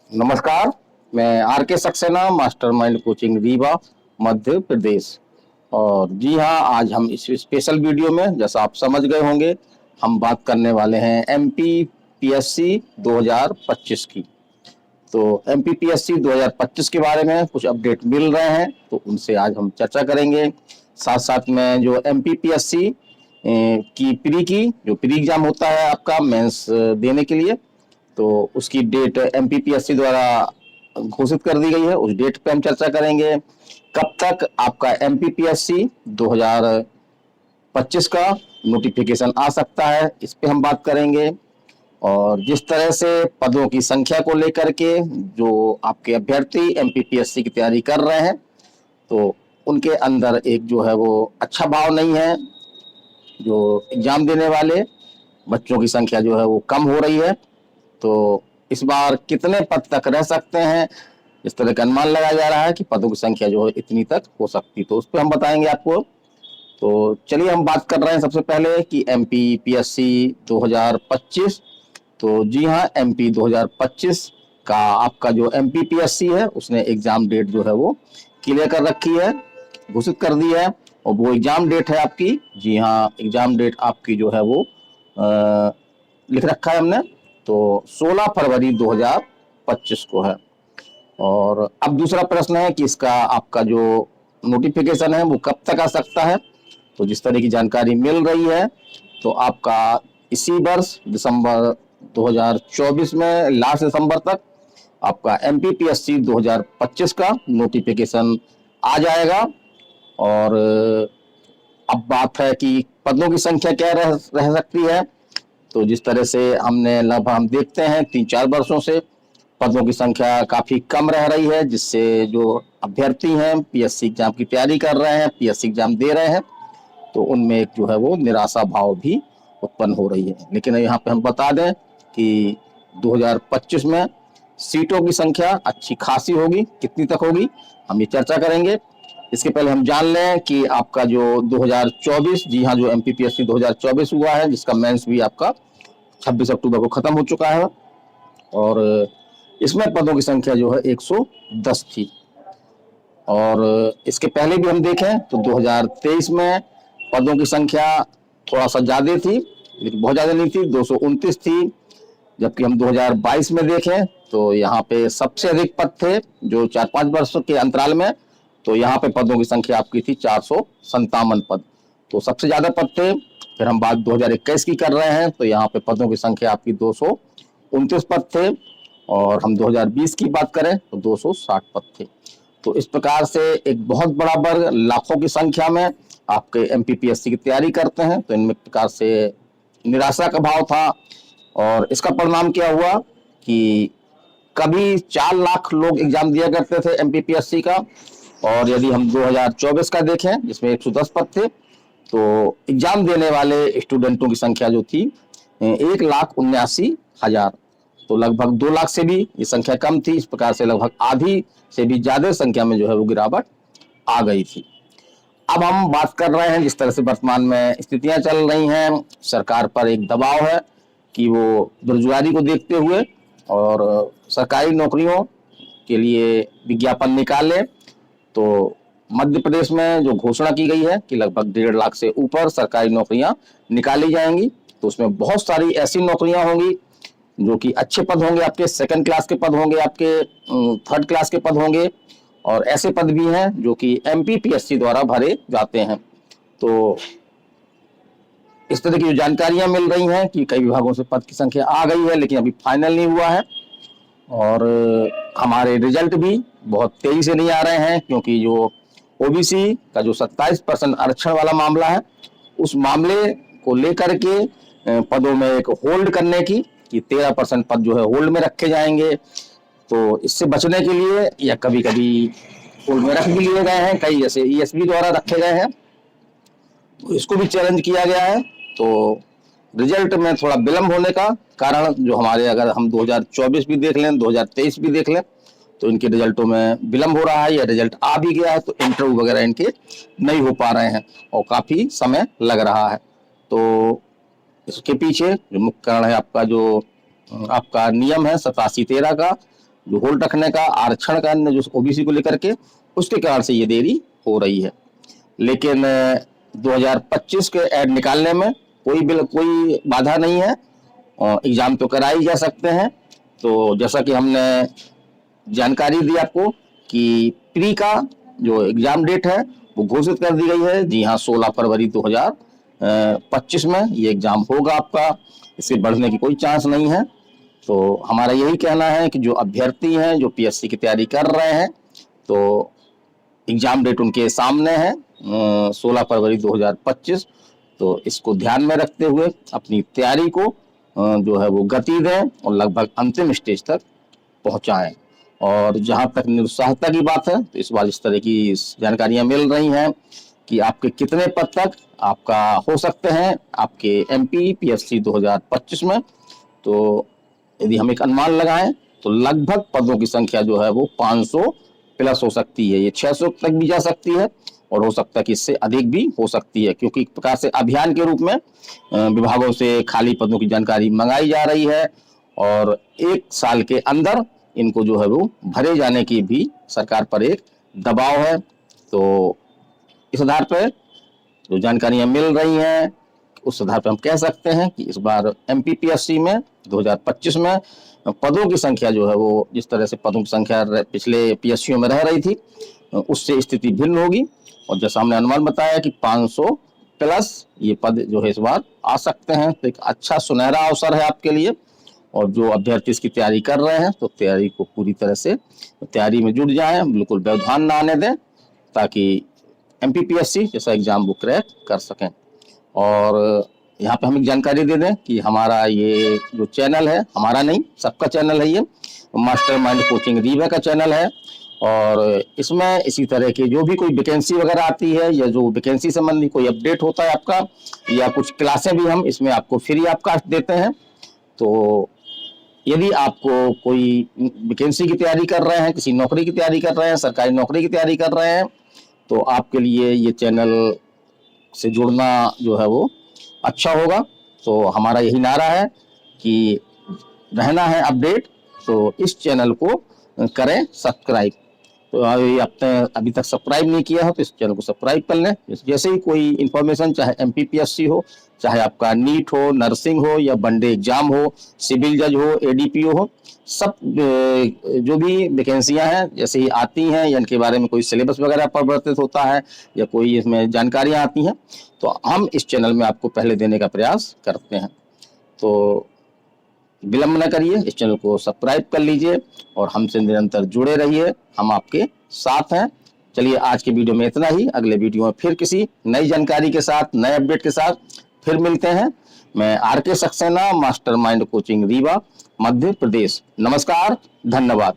नमस्कार। मैं आर के सक्सेना, मास्टरमाइंड कोचिंग रीवा, मध्य प्रदेश। और जी हाँ, आज हम इस स्पेशल वीडियो में, जैसा आप समझ गए होंगे, हम बात करने वाले हैं एमपी पीएससी 2025 की। तो एमपी पीएससी 2025 के बारे में कुछ अपडेट मिल रहे हैं, तो उनसे आज हम चर्चा करेंगे। साथ साथ में जो एमपी पीएससी की जो प्री एग्जाम होता है आपका मेंस देने के लिए, तो उसकी डेट एमपीपीएससी द्वारा घोषित कर दी गई है। उस डेट पे हम चर्चा करेंगे। कब तक आपका एमपीपीएससी 2025 का नोटिफिकेशन आ सकता है, इस पे हम बात करेंगे। और जिस तरह से पदों की संख्या को लेकर के जो आपके अभ्यर्थी एमपीपीएससी की तैयारी कर रहे हैं, तो उनके अंदर एक जो है वो अच्छा भाव नहीं है। जो एग्जाम देने वाले बच्चों की संख्या जो है वो कम हो रही है। तो इस बार कितने पद तक रह सकते हैं, इस तरह का अनुमान लगाया जा रहा है कि पदों की संख्या जो है इतनी तक हो सकती, तो उस पर हम बताएंगे आपको। तो चलिए हम बात कर रहे हैं सबसे पहले कि एमपी पीएससी 2025। तो जी हाँ, एमपी 2025 का आपका जो एमपी पीएससी है उसने एग्जाम डेट जो है वो क्लियर कर रखी है, घोषित कर दी है। और वो एग्जाम डेट है आपकी, जी हाँ, एग्जाम डेट आपकी जो है वो लिख रखा है हमने। तो 16 फरवरी 2025 को है। और अब दूसरा प्रश्न है कि इसका आपका जो नोटिफिकेशन है वो कब तक आ सकता है। तो जिस तरह की जानकारी मिल रही है, तो आपका इसी वर्ष दिसंबर 2024 में, लास्ट दिसंबर तक आपका एमपीपीएससी 2025 का नोटिफिकेशन आ जाएगा। और अब बात है कि पदों की संख्या क्या रह सकती है। तो जिस तरह से हमने लगभग हम देखते हैं 3-4 वर्षों से पदों की संख्या काफी कम रह रही है, जिससे जो अभ्यर्थी हैं पीएससी एग्जाम की तैयारी कर रहे हैं, पीएससी एग्जाम दे रहे हैं, तो उनमें एक जो है वो निराशा भाव भी उत्पन्न हो रही है। लेकिन यहाँ पे हम बता दें कि 2025 में सीटों की संख्या अच्छी खासी होगी। कितनी तक होगी हम ये चर्चा करेंगे। इसके पहले हम जान लें कि आपका जो 2024, जी हाँ, जो एमपीपीएससी 2024 हुआ है, जिसका मेंस भी आपका 26 अक्टूबर को खत्म हो चुका है। और इसमें पदों की संख्या जो है 110 थी। और इसके पहले भी हम देखें तो 2023 में पदों की संख्या थोड़ा सा ज्यादा थी, लेकिन बहुत ज्यादा नहीं थी, 229 थी। जबकि हम 2022 में देखें तो यहाँ पे सबसे अधिक पद थे, जो 4-5 वर्षों के अंतराल में। तो यहाँ पे पदों की संख्या आपकी थी 457 पद, तो सबसे ज्यादा पद थे। फिर हम बात 2021 की कर रहे हैं, तो यहाँ पे पदों की संख्या आपकी 229 पद थे। और हम 2020 की बात करें तो 260 पद थे। तो इस प्रकार से एक बहुत बड़ा वर्ग, लाखों की संख्या में आपके एमपीपीएससी की तैयारी करते हैं। तो इनमें प्रकार से निराशा का भाव था। और इसका परिणाम क्या हुआ कि कभी 4 लाख लोग एग्जाम दिया करते थे एमपीपीएससी का। और यदि हम 2024 का देखें, जिसमें 110 पद थे, तो एग्जाम देने वाले स्टूडेंटों की संख्या जो थी 1,79,000। तो लगभग 2 लाख से भी ये संख्या कम थी। इस प्रकार से लगभग आधी से भी ज्यादा संख्या में जो है वो गिरावट आ गई थी। अब हम बात कर रहे हैं जिस तरह से वर्तमान में स्थितियां चल रही हैं, सरकार पर एक दबाव है कि वो बेरोजगारी को देखते हुए और सरकारी नौकरियों के लिए विज्ञापन निकाले। तो मध्य प्रदेश में जो घोषणा की गई है कि लगभग 1.5 लाख से ऊपर सरकारी नौकरियां निकाली जाएंगी। तो उसमें बहुत सारी ऐसी नौकरियां होंगी जो कि अच्छे पद होंगे, आपके सेकंड क्लास के पद होंगे, आपके थर्ड क्लास के पद होंगे। और ऐसे पद भी हैं जो कि एमपीपीएससी द्वारा भरे जाते हैं। तो इस तरह की जो जानकारियां मिल रही हैं कि कई विभागों से पद की संख्या आ गई है, लेकिन अभी फाइनल नहीं हुआ है। और हमारे रिजल्ट भी बहुत तेजी से नहीं आ रहे हैं, क्योंकि जो ओबीसी का जो 27% आरक्षण वाला मामला है, उस मामले को लेकर के पदों में एक होल्ड करने की, कि 13% पद जो है होल्ड में रखे जाएंगे। तो इससे बचने के लिए या कभी कभी होल्ड में रख भी लिए गए हैं, कई जैसे ईएसबी द्वारा रखे गए हैं, तो इसको भी चैलेंज किया गया है। तो रिजल्ट में थोड़ा विलंब होने का कारण जो हमारे, अगर हम 2024 भी देख लें, 2023 भी देख लें, तो इनके रिजल्टों में विलंब हो रहा है, या रिजल्ट आ भी गया है तो इंटरव्यू वगैरह इनके नहीं हो पा रहे हैं और काफी समय लग रहा है। तो इसके पीछे जो मुख्य कारण है आपका जो आपका नियम है 87-13 का, जो होल्ड रखने का, आरक्षण का, जो ओबीसी को लेकर के, उसके कारण से ये देरी हो रही है। लेकिन 2025 के ऐड निकालने में कोई बाधा नहीं है, और एग्जाम तो कराई जा सकते हैं। तो जैसा कि हमने जानकारी दी आपको कि प्री का जो एग्जाम डेट है वो घोषित कर दी गई है। जी हाँ, 16 फरवरी 2025 में ये एग्जाम होगा आपका, इससे बढ़ने की कोई चांस नहीं है। तो हमारा यही कहना है कि जो अभ्यर्थी हैं, जो पीएससी की तैयारी कर रहे हैं, तो एग्जाम डेट उनके सामने है 16 फरवरी 2025। तो इसको ध्यान में रखते हुए अपनी तैयारी को जो है वो गति दें और लगभग अंतिम स्टेज तक पहुंचाएं। और जहां तक निरुत्साहता की बात है, तो इस बार इस तरह की जानकारियां मिल रही हैं कि आपके कितने पद तक आपका हो सकते हैं आपके एमपी पीएससी 2025 में। तो यदि हम एक अनुमान लगाएं तो लगभग पदों की संख्या जो है वो 500 प्लस हो सकती है। ये 600 तक भी जा सकती है और हो सकता है कि इससे अधिक भी हो सकती है, क्योंकि एक प्रकार से अभियान के रूप में विभागों से खाली पदों की जानकारी मंगाई जा रही है और 1 साल के अंदर इनको जो है वो भरे जाने की भी सरकार पर एक दबाव है। तो इस आधार पर जो जानकारियां मिल रही हैं, उस आधार पर हम कह सकते हैं कि इस बार एमपीपीएससी में 2025 में पदों की संख्या जो है वो, जिस तरह से पदों की संख्या पिछले पीएससीओ में रह रही थी, उससे स्थिति भिन्न होगी। और जैसा हमने अनुमान बताया कि 500 प्लस ये पद जो है इस बार आ सकते हैं। तो एक अच्छा सुनहरा अवसर है आपके लिए। और जो अभ्यर्थी इसकी तैयारी कर रहे हैं, तो तैयारी को पूरी तरह से तैयारी में जुट जाएं, बिल्कुल व्यवधान ना आने दें, ताकि एमपीपीएससी जैसा एग्जाम वो क्रैक कर सकें। और यहाँ पे हम एक जानकारी दे दें कि हमारा ये जो चैनल है, हमारा नहीं सबका चैनल है, ये मास्टरमाइंड कोचिंग रीवा का चैनल है। और इसमें इसी तरह की जो भी कोई वैकेंसी वगैरह आती है या जो वैकेंसी संबंधी कोई अपडेट होता है आपका, या कुछ क्लासें भी हम इसमें आपको फ्री ऑफ कॉस्ट देते हैं। तो यदि आपको कोई वैकेंसी की तैयारी कर रहे हैं, किसी नौकरी की तैयारी कर रहे हैं, सरकारी नौकरी की तैयारी कर रहे हैं, तो आपके लिए ये चैनल से जुड़ना जो है वो अच्छा होगा। तो हमारा यही नारा है कि रहना है अपडेट, तो इस चैनल को करें सब्सक्राइब। तो आपने अभी तक सब्सक्राइब नहीं किया है तो इस चैनल को सब्सक्राइब कर लें। जैसे ही कोई इन्फॉर्मेशन, चाहे एमपीपीएससी हो, चाहे आपका नीट हो, नर्सिंग हो, या वनडे एग्जाम हो, सिविल जज हो, एडीपीओ हो, सब जो भी वैकेंसियां हैं जैसे ही आती हैं या इनके बारे में कोई सिलेबस वगैरह परिवर्तित होता है या कोई इसमें जानकारियां आती हैं, तो हम इस चैनल में आपको पहले देने का प्रयास करते हैं। तो विलंब न करिए, इस चैनल को सब्सक्राइब कर लीजिए और हमसे निरंतर जुड़े रहिए, हम आपके साथ हैं। चलिए, आज के वीडियो में इतना ही। अगले वीडियो में फिर किसी नई जानकारी के साथ, नए अपडेट के साथ फिर मिलते हैं। मैं आरके सक्सेना, मास्टरमाइंड कोचिंग रीवा, मध्य प्रदेश। नमस्कार, धन्यवाद।